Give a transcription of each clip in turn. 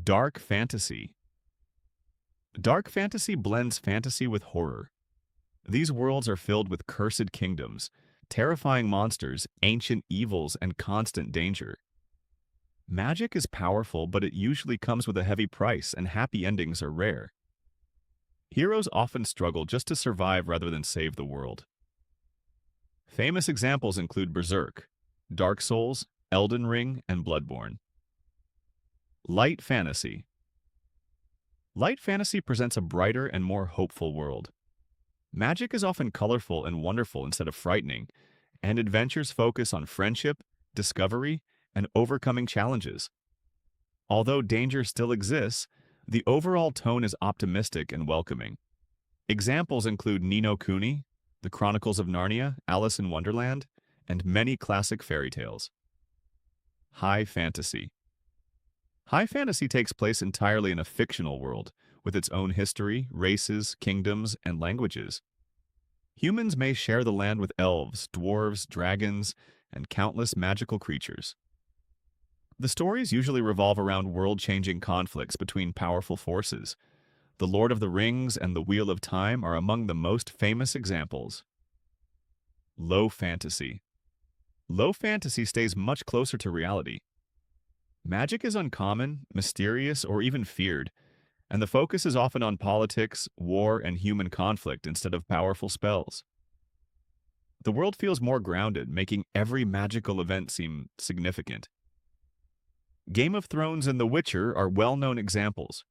Dark fantasy. Dark fantasy blends fantasy with horror. These worlds are filled with cursed kingdoms, terrifying monsters, ancient evils, and constant danger. Magic is powerful, but it usually comes with a heavy price, and happy endings are rare. Heroes often struggle just to survive rather than save the world. Famous examples include Berserk, Dark Souls, Elden Ring, and Bloodborne. Light fantasy. Light fantasy presents a brighter and more hopeful world. Magic is often colorful and wonderful instead of frightening, and adventures focus on friendship, discovery, and overcoming challenges. Although danger still exists, the overall tone is optimistic and welcoming. Examples include Ni no Kuni, The Chronicles of Narnia, Alice in Wonderland, and many classic fairy tales. High fantasy. High fantasy takes place entirely in a fictional world, with its own history, races, kingdoms, and languages. Humans may share the land with elves, dwarves, dragons, and countless magical creatures. The stories usually revolve around world-changing conflicts between powerful forces. The Lord of the Rings and the Wheel of Time are among the most famous examples. Low fantasy. Low fantasy stays much closer to reality. Magic is uncommon, mysterious, or even feared, and the focus is often on politics, war, and human conflict instead of powerful spells. The world feels more grounded, making every magical event seem significant. Game of Thrones and The Witcher are well-known examples.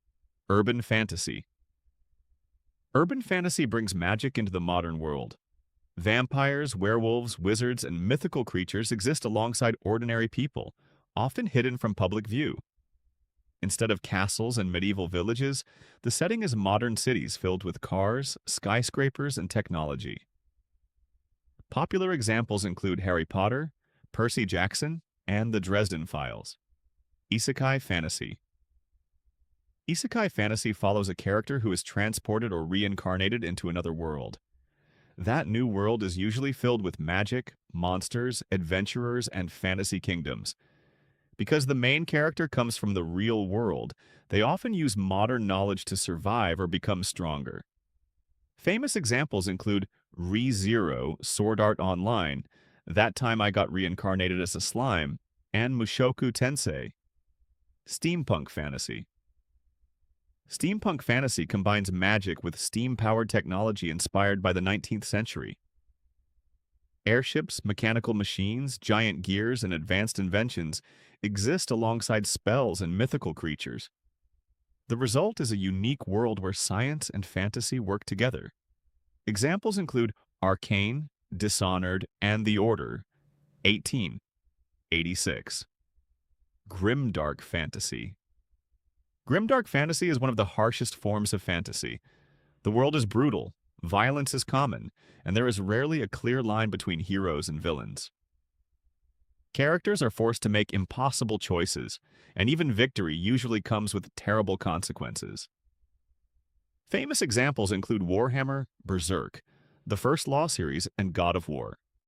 Urban fantasy. Urban fantasy brings magic into the modern world. Vampires, werewolves, wizards, and mythical creatures exist alongside ordinary people, often hidden from public view. Instead of castles and medieval villages, the setting is modern cities filled with cars, skyscrapers, and technology. Popular examples include Harry Potter, Percy Jackson, and the Dresden Files. Isekai fantasy. Isekai fantasy follows a character who is transported or reincarnated into another world. That new world is usually filled with magic, monsters, adventurers, and fantasy kingdoms. Because the main character comes from the real world, they often use modern knowledge to survive or become stronger. Famous examples include ReZero, Sword Art Online, That Time I Got Reincarnated as a Slime, and Mushoku Tensei. Steampunk fantasy. Steampunk fantasy combines magic with steam-powered technology inspired by the 19th century. Airships, mechanical machines, giant gears, and advanced inventions exist alongside spells and mythical creatures. The result is a unique world where science and fantasy work together. Examples include Arcane, Dishonored, and The Order, 1886. Grimdark fantasy. Grimdark fantasy is one of the harshest forms of fantasy. The world is brutal, violence is common, and there is rarely a clear line between heroes and villains. Characters are forced to make impossible choices, and even victory usually comes with terrible consequences. Famous examples include Warhammer, Berserk, the First Law series, and God of War.